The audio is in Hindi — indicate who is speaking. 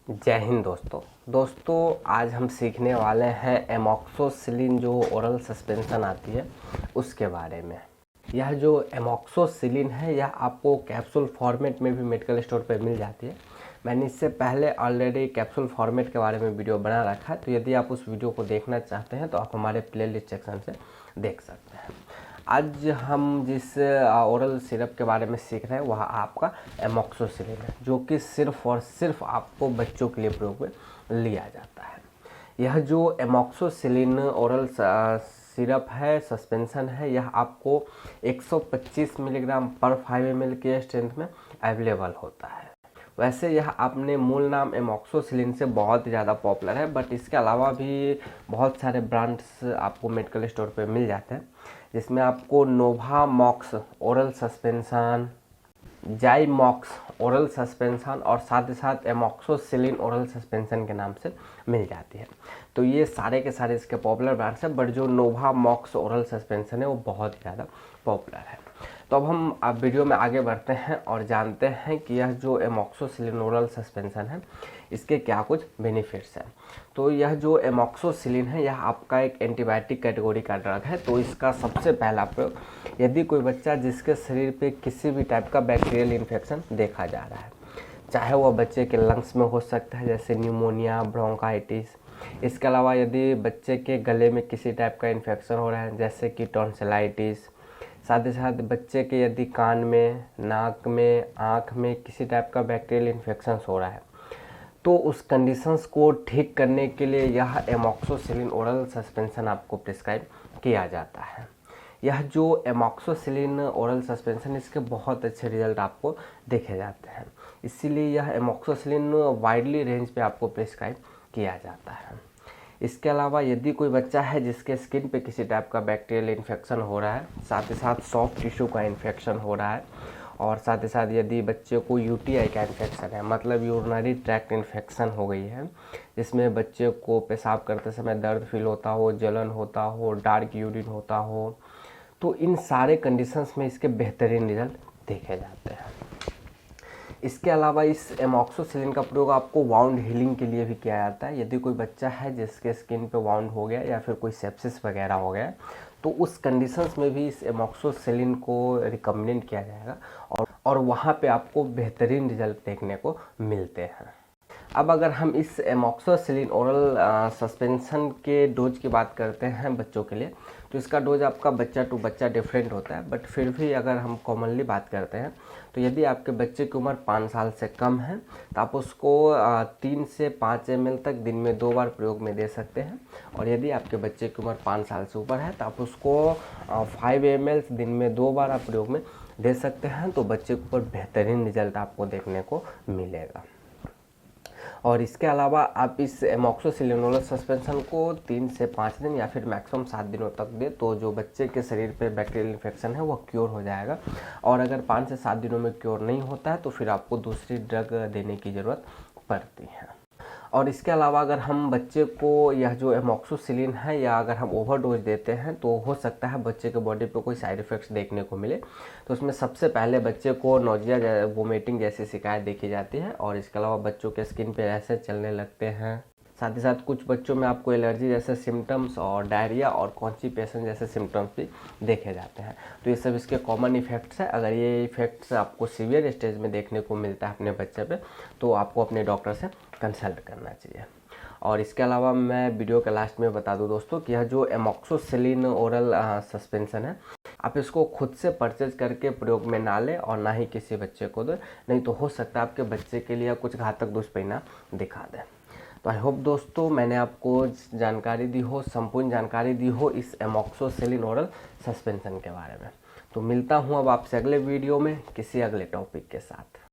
Speaker 1: जय हिंद दोस्तों आज हम सीखने वाले हैं एमॉक्सोसिलिन जो ओरल सस्पेंशन आती है उसके बारे में। यह जो एमॉक्सोसिलिन है यह आपको कैप्सूल फॉर्मेट में भी मेडिकल स्टोर पर मिल जाती है। मैंने इससे पहले ऑलरेडी कैप्सूल फॉर्मेट के बारे में वीडियो बना रखा है, तो यदि आप उस वीडियो को देखना चाहते हैं तो आप हमारे प्लेलिस्ट सेक्शन से देख सकते हैं। आज हम जिस ओरल सिरप के बारे में सीख रहे हैं वह आपका एमॉक्सोसिलिन है, जो कि सिर्फ और सिर्फ आपको बच्चों के लिए प्रयोग में लिया जाता है। यह जो एमॉक्सोसिलिन ओरल सिरप है, सस्पेंशन है, यह आपको 125 मिलीग्राम पर 5 ml के स्ट्रेंथ में अवेलेबल होता है। वैसे यह अपने मूल नाम एमॉक्सोसिलिन से बहुत ही ज़्यादा पॉपुलर है, बट इसके अलावा भी बहुत सारे ब्रांड्स आपको मेडिकल स्टोर पे मिल जाते हैं, जिसमें आपको नोवामॉक्स ओरल सस्पेंशन, जाइमॉक्स ओरल सस्पेंशन और साथ ही साथ एमॉक्सोसिलिन ओरल सस्पेंशन के नाम से मिल जाती है। तो ये सारे के सारे इसके पॉपुलर ब्रांड्स हैं, बट जो नोवामॉक्स ओरल सस्पेंशन है वो बहुत ही ज़्यादा पॉपुलर है। तो अब हम वीडियो में आगे बढ़ते हैं और जानते हैं कि यह जो एमॉक्सोसिलिन ओरल सस्पेंशन है इसके क्या कुछ बेनिफिट्स हैं। तो यह जो एमॉक्सोसिलिन है यह आपका एक एंटीबायोटिक कैटेगरी का ड्रग है। तो इसका सबसे पहला प्रयोग यदि कोई बच्चा जिसके शरीर पे किसी भी टाइप का बैक्टीरियल इन्फेक्शन देखा जा रहा है, चाहे वह बच्चे के लंग्स में हो सकता है जैसे न्यूमोनिया, ब्रोंकाइटिस। इसके अलावा यदि बच्चे के गले में किसी टाइप का इन्फेक्शन हो रहा है जैसे कि टॉन्सिलाइटिस, साथ ही साथ बच्चे के यदि कान में, नाक में, आँख में किसी टाइप का बैक्टीरियल इन्फेक्शन हो रहा है, तो उस कंडीशंस को ठीक करने के लिए यह एमॉक्सोसिलिन ओरल सस्पेंशन आपको प्रिस्क्राइब किया जाता है। यह जो एमॉक्सोसिलिन ओरल सस्पेंशन इसके बहुत अच्छे रिजल्ट आपको देखे जाते हैं, इसीलिए यह एमॉक्सोसिलिन वाइडली रेंज पे आपको प्रिस्क्राइब किया जाता है। इसके अलावा यदि कोई बच्चा है जिसके स्किन पे किसी टाइप का बैक्टीरियल इन्फेक्शन हो रहा है, साथ ही साथ सॉफ्ट टिश्यू का इन्फेक्शन हो रहा है, और साथ ही साथ यदि बच्चे को यूटीआई का इन्फेक्शन है, मतलब यूरिनरी ट्रैक्ट इन्फेक्शन हो गई है, जिसमें बच्चे को पेशाब करते समय दर्द फील होता हो, जलन होता हो, डार्क यूरिन होता हो, तो इन सारे कंडीशंस में इसके बेहतरीन रिजल्ट देखे जाते हैं। इसके अलावा इस एमॉक्सोसिलिन का प्रयोग आपको वाउंड हीलिंग के लिए भी किया जाता है। यदि कोई बच्चा है जिसके स्किन पे वाउंड हो गया या फिर कोई सेप्सिस वगैरह हो गया, तो उस कंडीशंस में भी इस एमॉक्सोसिलिन को रिकमेंड किया जाएगा और वहाँ पे आपको बेहतरीन रिजल्ट देखने को मिलते हैं। अब अगर हम इस एमॉक्सोसिलिन ओरल सस्पेंशन के डोज की बात करते हैं बच्चों के लिए, तो इसका डोज आपका बच्चा टू बच्चा डिफरेंट होता है, बट फिर भी अगर हम कॉमनली बात करते हैं तो यदि आपके बच्चे की उम्र 5 साल से कम है तो आप उसको 3 से 5 ml तक दिन में 2 बार प्रयोग में दे सकते हैं, और यदि आपके बच्चे की उम्र 5 साल से ऊपर है तो आप उसको 5 ml दिन में 2 बार आप प्रयोग में दे सकते हैं। तो बच्चे के ऊपर बेहतरीन रिजल्ट आपको देखने को मिलेगा। और इसके अलावा आप इस एमॉक्सोसिलिन ओरल सस्पेंशन को 3 से 5 दिन या फिर मैक्सिमम 7 दिनों तक दे, तो जो बच्चे के शरीर पे बैक्टीरियल इन्फेक्शन है वह क्योर हो जाएगा। और अगर 5 से 7 दिनों में क्योर नहीं होता है तो फिर आपको दूसरी ड्रग देने की ज़रूरत पड़ती है। और इसके अलावा अगर हम बच्चे को यह जो एमॉक्सोसिलिन है या अगर हम ओवरडोज देते हैं तो हो सकता है बच्चे के बॉडी पे कोई साइड इफ़ेक्ट्स देखने को मिले। तो उसमें सबसे पहले बच्चे को नोजिया, वोमिटिंग जैसी शिकायत देखी जाती है, और इसके अलावा बच्चों के स्किन पे रैशेज चलने लगते हैं। साथ ही साथ कुछ बच्चों में आपको एलर्जी जैसे सिम्टम्स और डायरिया और कॉन्स्टिपेशन जैसे सिम्टम्स भी देखे जाते हैं। तो ये सब इसके कॉमन इफ़ेक्ट्स हैं। अगर ये इफ़ेक्ट्स आपको सीवियर स्टेज में देखने को मिलता है अपने बच्चे पे, तो आपको अपने डॉक्टर से कंसल्ट करना चाहिए। और इसके अलावा मैं वीडियो के लास्ट में बता दूं दोस्तों कि यह जो एमॉक्सोसिलिन ओरल सस्पेंशन है, आप इसको खुद से परचेज करके प्रयोग में ना लें और ना ही किसी बच्चे को दें, नहीं तो हो सकता है आपके बच्चे के लिए कुछ घातक दुष्परिणाम दिखा दें। तो आई होप दोस्तों मैंने आपको जानकारी दी हो, संपूर्ण जानकारी दी हो इस एमॉक्सोसिलिन ओरल सस्पेंशन के बारे में। तो मिलता हूँ अब आपसे अगले वीडियो में किसी अगले टॉपिक के साथ।